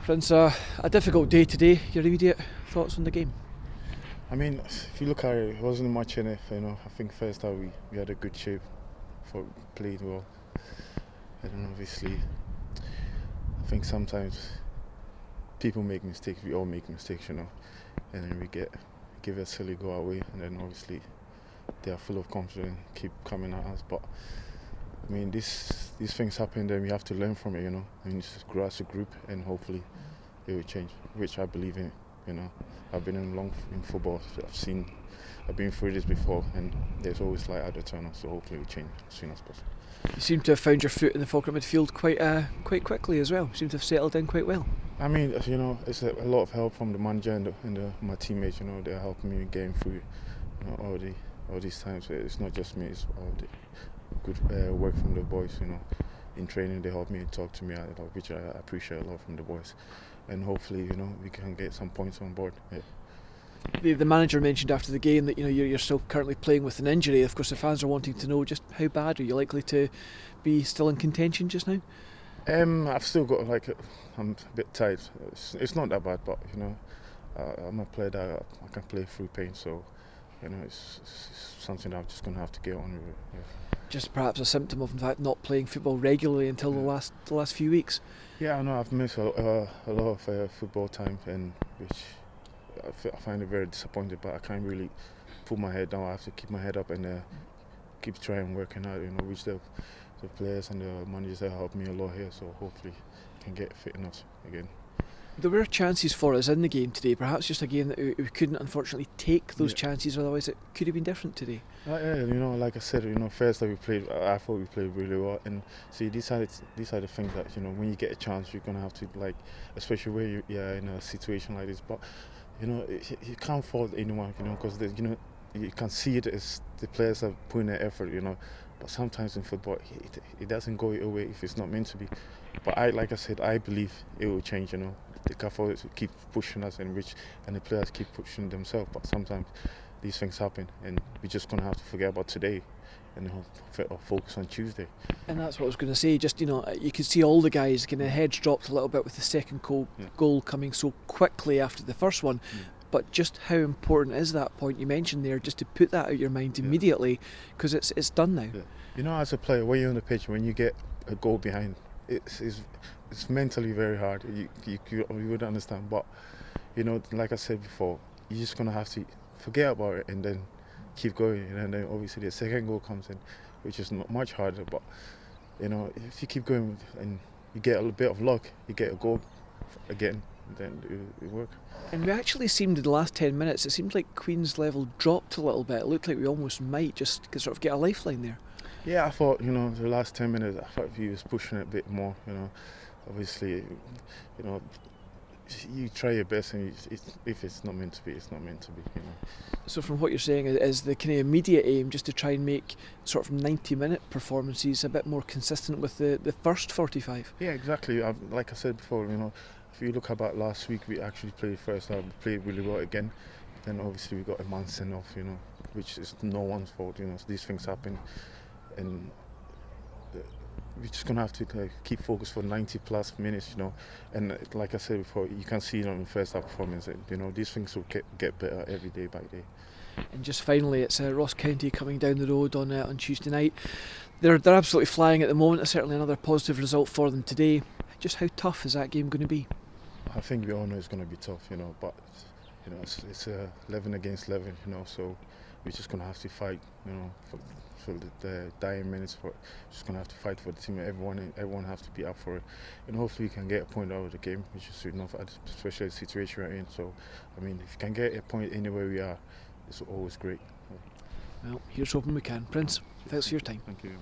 Prince, a difficult day today. Your immediate thoughts on the game? I mean, if you look at it, it wasn't much in it. I think first half we had a good shape, played well, and then obviously, I think sometimes people make mistakes. We all make mistakes, and then we give a silly go away, and then obviously they are full of confidence, keep coming at us. But I mean, these things happen, then we have to learn from it, and just grow as a group, and hopefully it will change, which I believe in. I've been in football. I've been through this before, and there's always light at the tunnel. So hopefully it will change as soon as possible. You seem to have found your foot in the Falkirk midfield quite quickly as well. You seem to have settled in quite well. I mean, it's a lot of help from the manager and my teammates. They're helping me getting through all these times. It's not just me. It's all the good work from the boys. In training they help me and talk to me a lot, which I appreciate a lot from the boys. And hopefully, we can get some points on board. Yeah. The manager mentioned after the game that you're still currently playing with an injury. Of course, the fans are wanting to know just how bad are you likely to be still in contention just now? I've still got I'm a bit tired. It's not that bad, but I'm a player that I can play through pain. So it's something that I'm just going to have to get on with. Yeah. Just perhaps a symptom of, in fact, not playing football regularly until the last few weeks. Yeah, I know I've missed a lot of football time, and which I find it very disappointing. But I can't really put my head down. I have to keep my head up and keep trying working out. Which the players and the managers have helped me a lot here. So hopefully I can get fit enough again. There were chances for us in the game today, perhaps just a game that we couldn't unfortunately take those chances, otherwise it could have been different today. Like I said, first that we played, I thought we played really well, and see these are the things that when you get a chance you're gonna have to, especially where you're in a situation like this. But you can't fault anyone, because you can see it as the players are putting their effort, But sometimes in football, it doesn't go your way if it's not meant to be. But like I said, I believe it will change. The CAF keep pushing us, and the players keep pushing themselves. But sometimes these things happen, and we're just gonna have to forget about today and focus on Tuesday. And that's what I was going to say. Just you could see all the guys kind of heads dropped a little bit with the second goal coming so quickly after the first one. But just how important is that point you mentioned there, just to put that out of your mind immediately, because it's done now. Yeah. As a player, when you're on the pitch, when you get a goal behind, it's mentally very hard. You wouldn't understand, but like I said before, you're just gonna have to forget about it and then keep going. And then obviously the second goal comes in, which is not much harder. But if you keep going and you get a little bit of luck, you get a goal again, then it works. And we actually seemed in the last 10 minutes, it seemed like Queen's level dropped a little bit. It looked like we almost might just sort of get a lifeline there. Yeah, I thought, the last 10 minutes, I thought he was pushing it a bit more, Obviously, you try your best, and if it's not meant to be, it's not meant to be, So from what you're saying, is the kind of immediate aim just to try and make sort of 90-minute performances a bit more consistent with the first 45? Yeah, exactly. Like I said before, if you look about last week, we actually played first half, we played really well again. Then obviously we got a man sent off, which is no one's fault. So these things happen, and we're just gonna have to keep focused for 90 plus minutes, And like I said before, you can see it on the first half performance. These things will get better every day by day. And just finally, it's Ross County coming down the road on Tuesday night. They're absolutely flying at the moment. It's certainly another positive result for them today. Just how tough is that game going to be? I think we all know it's going to be tough, but it's 11 against 11, so we're just going to have to fight, for the dying minutes. Just going to have to fight for the team. Everyone has to be up for it, and hopefully we can get a point out of the game, which is enough, especially the situation we're in. So, I mean, if you can get a point anywhere we are, it's always great. Well, here's hoping we can. Prince, thanks for your time. Thank you.